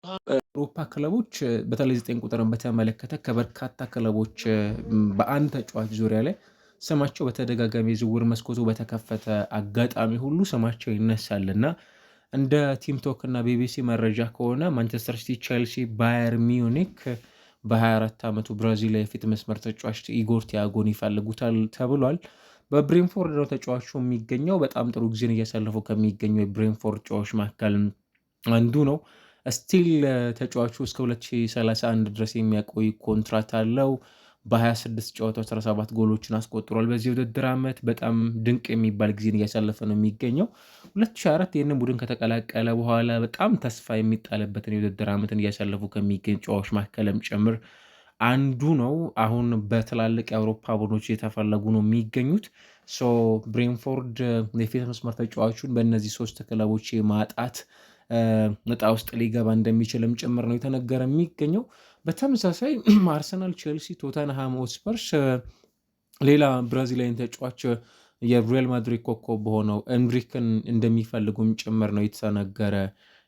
አውሮፓ ክለቦች በተለይ 9 ቁጥርን በተመለከተ ከበርካታ ክለቦች በአንድ ተጫዋች ዙሪያ ላይ ስማቸው በተደጋጋሚ የዝውውር መስኮቱ በተከፈተ አጋጣሚ ሁሉ ስማቸው ይነሳልና እንደ ቲምቶክ እና ቢቢሲ መረጃ ከሆነ ማንቸስተር ሲቲ፣ ቼልሲ፣ ባየር ሚዩኒክ በ24 ዓመቱ ብራዚላዊ የፊት መስመር ተጫዋች ኢጎር ቲያጎን ይፈልጉታል ተብሏል። በብሬንፎርድ ነው ተጫዋቹ የሚገኘው። በጣም ጥሩ ጊዜን እያሳለፉ ከሚገኙ የብሬንፎርድ ተጫዋቾች መካከል አንዱ ነው። ስቲል ተጫዋቹ እስከ 2031 ድረስ የሚያቆይ ኮንትራት አለው። በ26 ጨዋታዎች 17 ጎሎችን አስቆጥሯል። በዚህ ውድድር ዓመት በጣም ድንቅ የሚባል ጊዜን እያሳለፈ ነው የሚገኘው። 2004 ይህንን ቡድን ከተቀላቀለ በኋላ በጣም ተስፋ የሚጣልበትን የውድድር ዓመትን እያሳለፉ ከሚገኝ ጨዋቾች መካከልም ጭምር አንዱ ነው። አሁን በትላልቅ የአውሮፓ ቡድኖች የተፈለጉ ነው የሚገኙት። ብሬንፎርድ የፊት መስመር ተጫዋቹን በእነዚህ ሶስት ክለቦች ማጣት እጣ ውስጥ ሊገባ እንደሚችልም ጭምር ነው የተነገረ የሚገኘው። በተመሳሳይ አርሰናል፣ ቼልሲ፣ ቶተንሃም ሆትስፐርስ ሌላ ብራዚላዊን ተጫዋች የሪያል ማድሪድ ኮከብ በሆነው ኤንሪክን እንደሚፈልጉም ጭምር ነው የተነገረ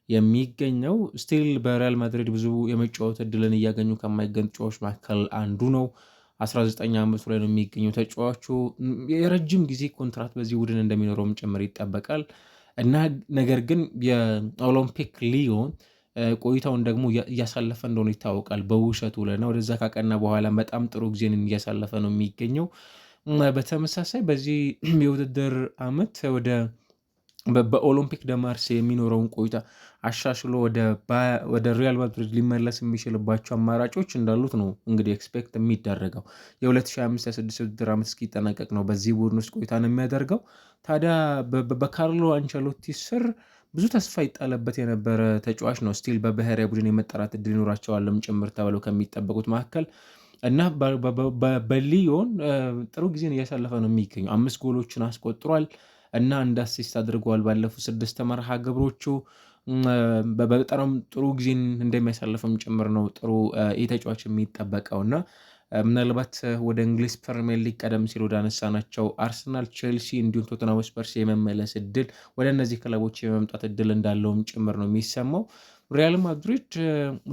የሚገኘው። ስቲል በሪያል ማድሪድ ብዙ የመጫወት እድልን እያገኙ ከማይገኙ ተጫዋቾች መካከል አንዱ ነው። 19 ዓመቱ ላይ ነው የሚገኘው ተጫዋቹ። የረጅም ጊዜ ኮንትራት በዚህ ቡድን እንደሚኖረውም ጭምር ይጠበቃል እና ነገር ግን የኦሎምፒክ ሊዮን ቆይታውን ደግሞ እያሳለፈ እንደሆነ ይታወቃል። በውሰቱ ለና ወደዛ ካቀና በኋላ በጣም ጥሩ ጊዜን እያሳለፈ ነው የሚገኘው። በተመሳሳይ በዚህ የውድድር ዓመት በኦሎምፒክ ደ ማርሴ የሚኖረውን ቆይታ አሻሽሎ ወደ ሪያል ማድሪድ ሊመለስ የሚችልባቸው አማራጮች እንዳሉት ነው እንግዲህ ኤክስፔክት የሚደረገው። የ2025/26 ውድድር ዓመት እስኪጠናቀቅ ነው በዚህ ቡድን ውስጥ ቆይታ ነው የሚያደርገው። ታዲያ በካርሎ አንቸሎቲ ስር ብዙ ተስፋ ይጣለበት የነበረ ተጫዋች ነው። ስቲል በብሔራዊ ቡድን የመጠራት እድል ይኖራቸዋልም ጭምር ተብለው ከሚጠበቁት መካከል እና በሊዮን ጥሩ ጊዜን እያሳለፈ ነው የሚገኘው። 5 ጎሎችን አስቆጥሯል እና አንድ አሲስት አድርገዋል ባለፉት 6 መርሃ ግብሮቹ። በጣም ጥሩ ጊዜን እንደሚያሳልፍም ጭምር ነው ጥሩ ተጫዋች የሚጠበቀው እና ምናልባት ወደ እንግሊዝ ፕሪሚየር ሊግ ቀደም ሲል ወደ አነሳናቸው አርሰናል፣ ቼልሲ እንዲሁም ቶተንሃም ስፐርስ የመመለስ እድል ወደ እነዚህ ክለቦች የመምጣት እድል እንዳለውም ጭምር ነው የሚሰማው። ሪያል ማድሪድ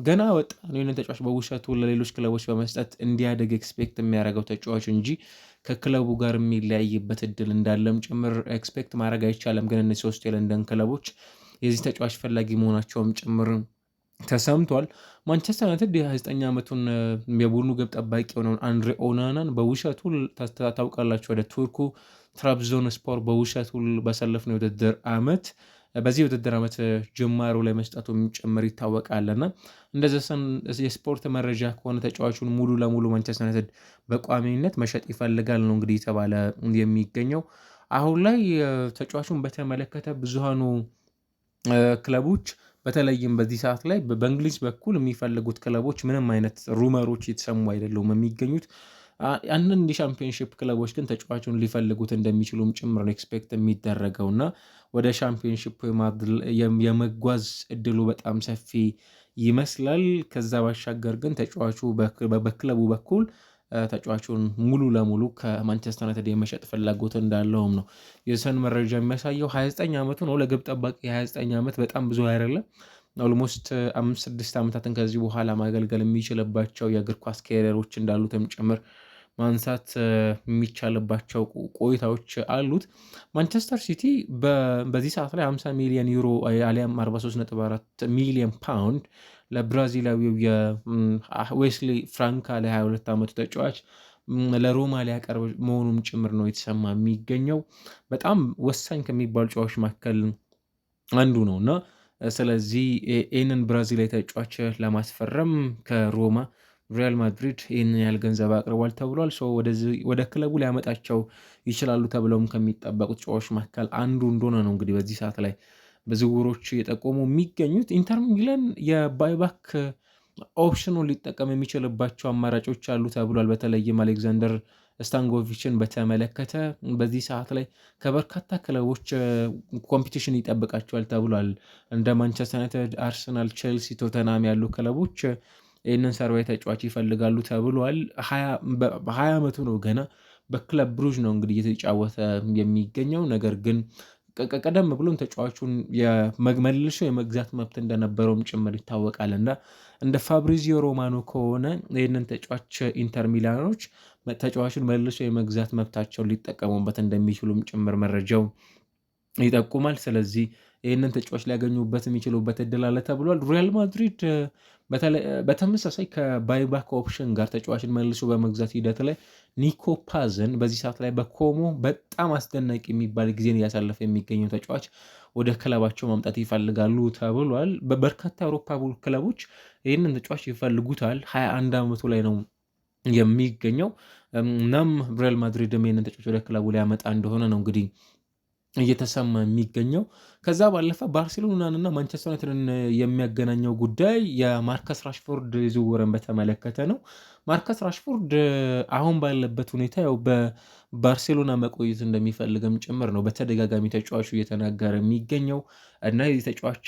ገና ወጣ ነው ተጫዋች በውሰቱ ለሌሎች ክለቦች በመስጠት እንዲያደግ ኤክስፔክት የሚያደርገው ተጫዋች እንጂ ከክለቡ ጋር የሚለያይበት እድል እንዳለም ጭምር ኤክስፔክት ማድረግ አይቻልም። ግን እነዚህ ሶስት የለንደን ክለቦች የዚህ ተጫዋች ፈላጊ መሆናቸውም ጭምር ተሰምቷል። ማንቸስተር ዩናይትድ የ29 ዓመቱን የቡድኑ ግብ ጠባቂ የሆነውን አንድሬ ኦናናን በውሰቱ ታውቃላችሁ ወደ ቱርኩ ትራብዞን ስፖር በውሰቱ ባሳለፍነው የውድድር ዓመት በዚህ የውድድር ዓመት ጅማሩ ላይ መስጠቱ ጭምር ይታወቃልና እንደዚህ የስፖርት መረጃ ከሆነ ተጫዋቹን ሙሉ ለሙሉ ማንቸስተር ዩናይትድ በቋሚነት መሸጥ ይፈልጋል ነው እንግዲህ የተባለ የሚገኘው። አሁን ላይ ተጫዋቹን በተመለከተ ብዙሃኑ ክለቦች በተለይም በዚህ ሰዓት ላይ በእንግሊዝ በኩል የሚፈልጉት ክለቦች ምንም አይነት ሩመሮች የተሰሙ አይደሉም የሚገኙት። አንዳንድ የሻምፒዮንሺፕ ክለቦች ግን ተጫዋቹን ሊፈልጉት እንደሚችሉም ጭምር ነው ኤክስፔክት የሚደረገውና ወደ ሻምፒዮንሺፕ የመጓዝ እድሉ በጣም ሰፊ ይመስላል። ከዛ ባሻገር ግን ተጫዋቹ በክለቡ በኩል ተጫዋቹን ሙሉ ለሙሉ ከማንቸስተር ዩናይትድ የመሸጥ ፍላጎት እንዳለውም ነው የሰን መረጃ የሚያሳየው። 29 ዓመቱ ነው። ለግብ ጠባቂ 29 ዓመት በጣም ብዙ አይደለም። ኦልሞስት 5-6 ዓመታትን ከዚህ በኋላ ማገልገል የሚችልባቸው የእግር ኳስ ካሪየሮች እንዳሉትም ጭምር ማንሳት የሚቻልባቸው ቆይታዎች አሉት። ማንቸስተር ሲቲ በዚህ ሰዓት ላይ 50 ሚሊዮን ዩሮ አሊያም 43.4 ሚሊዮን ፓውንድ ለብራዚላዊው የዌስሊ ፍራንካ ለ22 ዓመቱ ተጫዋች ለሮማ ሊያቀርብ መሆኑም ጭምር ነው የተሰማ የሚገኘው። በጣም ወሳኝ ከሚባሉ ጨዋቾች መካከል አንዱ ነው እና ስለዚህ ይህንን ብራዚላዊ ተጫዋች ለማስፈረም ከሮማ ሪያል ማድሪድ ይህንን ያህል ገንዘብ አቅርቧል ተብሏል። ወደ ክለቡ ሊያመጣቸው ይችላሉ ተብለውም ከሚጠበቁት ተጫዋቾች መካከል አንዱ እንደሆነ ነው እንግዲህ በዚህ ሰዓት ላይ በዝውውሮች የጠቆሙ የሚገኙት። ኢንተር ሚላን የባይባክ ኦፕሽኑን ሊጠቀም የሚችልባቸው አማራጮች አሉ ተብሏል። በተለይም አሌክዛንደር ስታንጎቪችን በተመለከተ በዚህ ሰዓት ላይ ከበርካታ ክለቦች ኮምፒቲሽን ይጠብቃቸዋል ተብሏል። እንደ ማንቸስተር ዩናይትድ፣ አርሰናል፣ ቼልሲ፣ ቶተናም ያሉ ክለቦች ይህንን ሰርባዊ ተጫዋች ይፈልጋሉ ተብሏል። በ20 ዓመቱ ነው ገና። በክለብ ብሩዥ ነው እንግዲህ እየተጫወተ የሚገኘው። ነገር ግን ቀደም ብሎም ተጫዋቹን መልሶ የመግዛት መብት እንደነበረውም ጭምር ይታወቃል እና እንደ ፋብሪዚዮ ሮማኖ ከሆነ ይህንን ተጫዋች ኢንተር ሚላኖች ተጫዋቹን መልሶ የመግዛት መብታቸውን ሊጠቀሙበት እንደሚችሉም ጭምር መረጃው ይጠቁማል። ስለዚህ ይህንን ተጫዋች ሊያገኙበት የሚችሉበት እድል አለ ተብሏል። ሪያል ማድሪድ በተመሳሳይ ከባይባክ ኦፕሽን ጋር ተጫዋችን መልሶ በመግዛት ሂደት ላይ ኒኮ ፓዝን በዚህ ሰዓት ላይ በኮሞ በጣም አስደናቂ የሚባል ጊዜን እያሳለፈ የሚገኘው ተጫዋች ወደ ክለባቸው ማምጣት ይፈልጋሉ ተብሏል። በበርካታ የአውሮፓ ክለቦች ይህንን ተጫዋች ይፈልጉታል። 21 ዓመቱ ላይ ነው የሚገኘው። እናም ሪያል ማድሪድም ይህንን ተጫዋች ወደ ክለቡ ሊያመጣ እንደሆነ ነው እንግዲህ እየተሰማ የሚገኘው። ከዛ ባለፈ ባርሴሎናንና ማንቸስተር ዩናይትድን የሚያገናኘው ጉዳይ የማርከስ ራሽፎርድ ዝውውርን በተመለከተ ነው። ማርከስ ራሽፎርድ አሁን ባለበት ሁኔታ ያው በባርሴሎና መቆየት እንደሚፈልግም ጭምር ነው በተደጋጋሚ ተጫዋቹ እየተናገረ የሚገኘው እና የዚህ ተጫዋች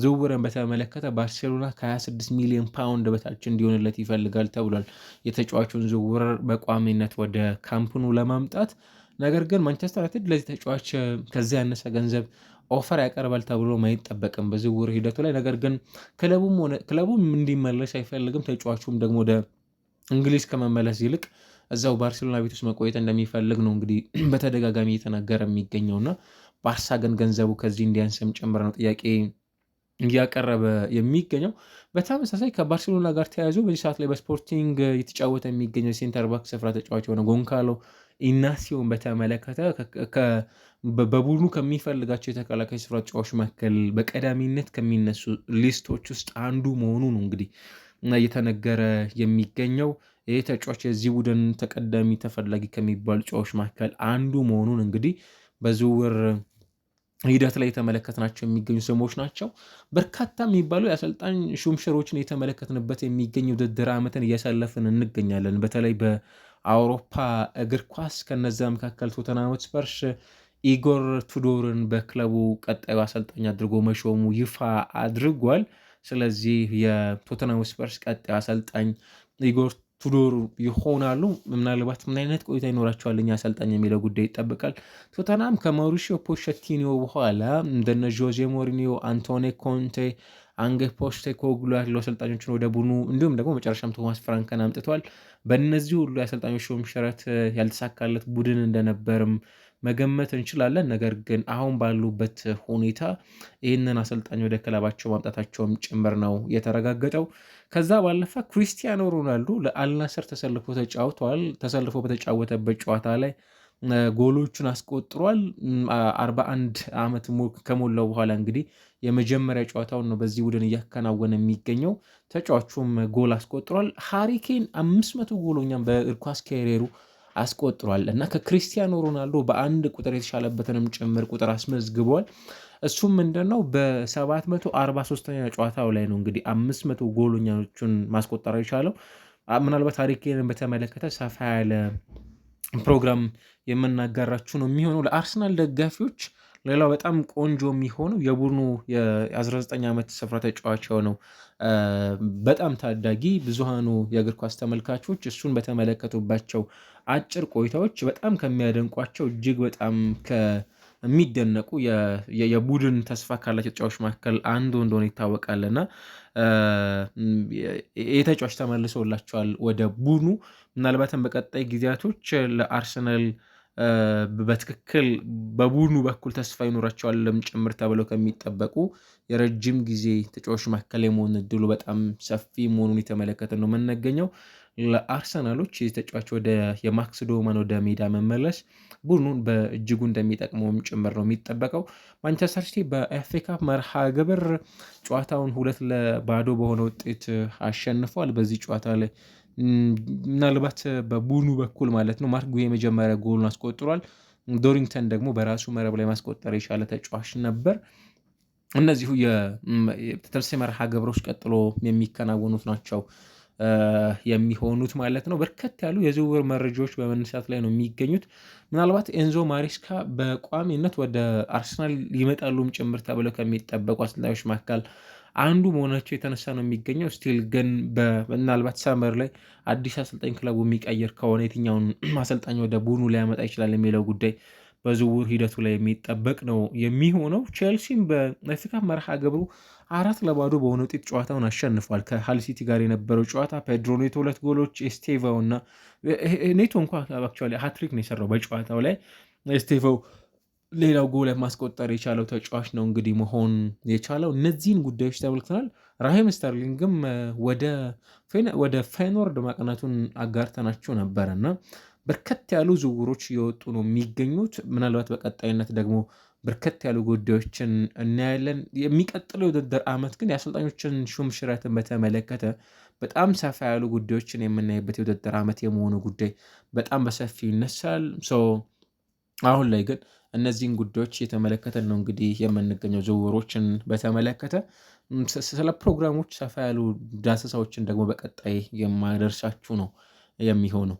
ዝውውርን በተመለከተ ባርሴሎና ከ26 ሚሊዮን ፓውንድ በታች እንዲሆንለት ይፈልጋል ተብሏል። የተጫዋቹን ዝውውር በቋሚነት ወደ ካምፕኑ ለማምጣት ነገር ግን ማንቸስተር ዩናይትድ ለዚህ ተጫዋች ከዚያ ያነሰ ገንዘብ ኦፈር ያቀርባል ተብሎ ማይጠበቅም በዝውውር ሂደቱ ላይ። ነገር ግን ክለቡም እንዲመለስ አይፈልግም። ተጫዋቹም ደግሞ ወደ እንግሊዝ ከመመለስ ይልቅ እዛው ባርሴሎና ቤት ውስጥ መቆየት እንደሚፈልግ ነው እንግዲህ በተደጋጋሚ እየተናገረ የሚገኘውና ባርሳ ግን ገንዘቡ ከዚህ እንዲያንስም ጭምር ነው ጥያቄ እያቀረበ የሚገኘው። በተመሳሳይ ከባርሴሎና ጋር ተያይዞ በዚህ ሰዓት ላይ በስፖርቲንግ የተጫወተ የሚገኘው ሴንተር ባክ ስፍራ ተጫዋች የሆነ ጎንካሎ ኢናሲዮን በተመለከተ በቡድኑ ከሚፈልጋቸው የተከላካይ ስፍራ ተጫዋቾች መካከል በቀዳሚነት ከሚነሱ ሊስቶች ውስጥ አንዱ መሆኑ ነው እንግዲህ እየተነገረ የሚገኘው። ይህ ተጫዋች የዚህ ቡድን ተቀዳሚ ተፈላጊ ከሚባሉ ተጫዋቾች መካከል አንዱ መሆኑን እንግዲህ በዝውውር ሂደት ላይ የተመለከትናቸው የሚገኙ ስሞች ናቸው። በርካታ የሚባሉ የአሰልጣኝ ሹምሽሮችን የተመለከትንበት የሚገኝ ውድድር ዓመትን እያሳለፍን እንገኛለን። በተለይ በአውሮፓ እግር ኳስ ከነዛ መካከል ቶተንሃም ሆትስፐርስ ኢጎር ቱዶርን በክለቡ ቀጣዩ አሰልጣኝ አድርጎ መሾሙ ይፋ አድርጓል። ስለዚህ የቶተንሃም ሆትስፐርስ ቀጣዩ አሰልጣኝ ኢጎር ቱዶር ይሆናሉ። ምናልባት ምን አይነት ቆይታ ይኖራቸዋል እኛ አሰልጣኝ የሚለው ጉዳይ ይጠብቃል። ቶተንሃም ከማውሪሺዮ ፖቼቲኖ በኋላ እንደነ ጆዜ ሞሪኒዮ፣ አንቶኒ ኮንቴ፣ አንጌ ፖስቴኮግሉ ያሉ አሰልጣኞችን ወደ ቡድኑ እንዲሁም ደግሞ መጨረሻም ቶማስ ፍራንከን አምጥቷል። በእነዚህ ሁሉ የአሰልጣኞች ሹምሽረት ያልተሳካለት ቡድን እንደነበርም መገመት እንችላለን። ነገር ግን አሁን ባሉበት ሁኔታ ይህንን አሰልጣኝ ወደ ክለባቸው ማምጣታቸውም ጭምር ነው የተረጋገጠው። ከዛ ባለፈ ክሪስቲያኖ ሮናልዶ ለአልናስር ተሰልፎ ተጫውቷል። ተሰልፎ በተጫወተበት ጨዋታ ላይ ጎሎቹን አስቆጥሯል። 41 ዓመት ከሞላው በኋላ እንግዲህ የመጀመሪያ ጨዋታውን ነው በዚህ ቡድን እያከናወነ የሚገኘው። ተጫዋቹም ጎል አስቆጥሯል። ሃሪኬን 500 ጎሎኛም በእግር ኳስ ካሪየሩ አስቆጥሯል እና ከክሪስቲያኖ ሮናልዶ በአንድ ቁጥር የተሻለበትንም ጭምር ቁጥር አስመዝግቧል። እሱም ምንድነው በ743ኛ ጨዋታው ላይ ነው እንግዲህ 500 ጎሎኛዎችን ማስቆጠር የቻለው። ምናልባት ሃሪኬንን በተመለከተ ሰፋ ያለ ፕሮግራም የምናጋራችሁ ነው የሚሆነው። ለአርሰናል ደጋፊዎች ሌላው በጣም ቆንጆ የሚሆነው የቡድኑ የ19 ዓመት ስፍራ ተጫዋች ነው። በጣም ታዳጊ ብዙሃኑ የእግር ኳስ ተመልካቾች እሱን በተመለከቱባቸው አጭር ቆይታዎች በጣም ከሚያደንቋቸው እጅግ በጣም የሚደነቁ የቡድን ተስፋ ካላቸው ተጫዋቾች መካከል አንዱ እንደሆነ ይታወቃልና የተጫዋች ተመልሶላቸዋል ወደ ቡድኑ። ምናልባትም በቀጣይ ጊዜያቶች ለአርሰናል በትክክል በቡድኑ በኩል ተስፋ ይኖራቸዋልም ጭምር ተብለው ከሚጠበቁ የረጅም ጊዜ ተጫዋቾች መካከል የመሆን እድሉ በጣም ሰፊ መሆኑን የተመለከተ ነው የምንገኘው። ለአርሰናሎች ተጫዋች ወደ የማክስ ዶማን ወደ ሜዳ መመለስ ቡድኑን በእጅጉ እንደሚጠቅመውም ጭምር ነው የሚጠበቀው። ማንቸስተር ሲቲ በኤፍኤ ካፕ መርሃ ግብር ጨዋታውን 2-0 በሆነ ውጤት አሸንፏል። በዚህ ጨዋታ ላይ ምናልባት በቡድኑ በኩል ማለት ነው ማርክ ጉሄ የመጀመሪያ ጎሉን አስቆጥሯል። ዶሪንግተን ደግሞ በራሱ መረብ ላይ ማስቆጠር የቻለ ተጫዋች ነበር። እነዚሁ የተተልሴ መርሃ ግብሮች ቀጥሎ የሚከናወኑት ናቸው የሚሆኑት ማለት ነው። በርከት ያሉ የዝውውር መረጃዎች በመነሳት ላይ ነው የሚገኙት። ምናልባት ኤንዞ ማሬስካ በቋሚነት ወደ አርሰናል ይመጣሉም ጭምር ተብለው ከሚጠበቁ አሰልጣኞች መካከል አንዱ መሆናቸው የተነሳ ነው የሚገኘው። ስቲል ግን ምናልባት ሰመር ላይ አዲስ አሰልጣኝ ክለቡ የሚቀይር ከሆነ የትኛውን አሰልጣኝ ወደ ቡድኑ ሊያመጣ ይችላል የሚለው ጉዳይ በዝውውር ሂደቱ ላይ የሚጠበቅ ነው የሚሆነው። ቼልሲም በአፍሪካ መርሃ ግብሩ 4-0 በሆነ ውጤት ጨዋታውን አሸንፏል። ከሃል ሲቲ ጋር የነበረው ጨዋታ ፔድሮ ኔቶ 2 ጎሎች፣ ኤስቴቫው እና ኔቶ እንኳ አክቹዋሊ ሃትሪክ ነው የሰራው በጨዋታው ላይ። ኤስቴቫው ሌላው ጎል ማስቆጠር የቻለው ተጫዋች ነው እንግዲህ መሆን የቻለው። እነዚህን ጉዳዮች ተመልክተናል። ራሂም ስተርሊንግም ወደ ፌኖርድ ማቅናቱን አጋርተናቸው ነበረ እና በርከት ያሉ ዝውውሮች እየወጡ ነው የሚገኙት። ምናልባት በቀጣይነት ደግሞ በርከት ያሉ ጉዳዮችን እናያለን። የሚቀጥለው የውድድር ዓመት ግን የአሰልጣኞችን ሹም ሽረትን በተመለከተ በጣም ሰፋ ያሉ ጉዳዮችን የምናይበት የውድድር ዓመት የመሆኑ ጉዳይ በጣም በሰፊው ይነሳል። አሁን ላይ ግን እነዚህን ጉዳዮች እየተመለከተን ነው እንግዲህ የምንገኘው። ዝውውሮችን በተመለከተ ስለ ፕሮግራሞች ሰፋ ያሉ ዳሰሳዎችን ደግሞ በቀጣይ የማደርሳችሁ ነው የሚሆነው።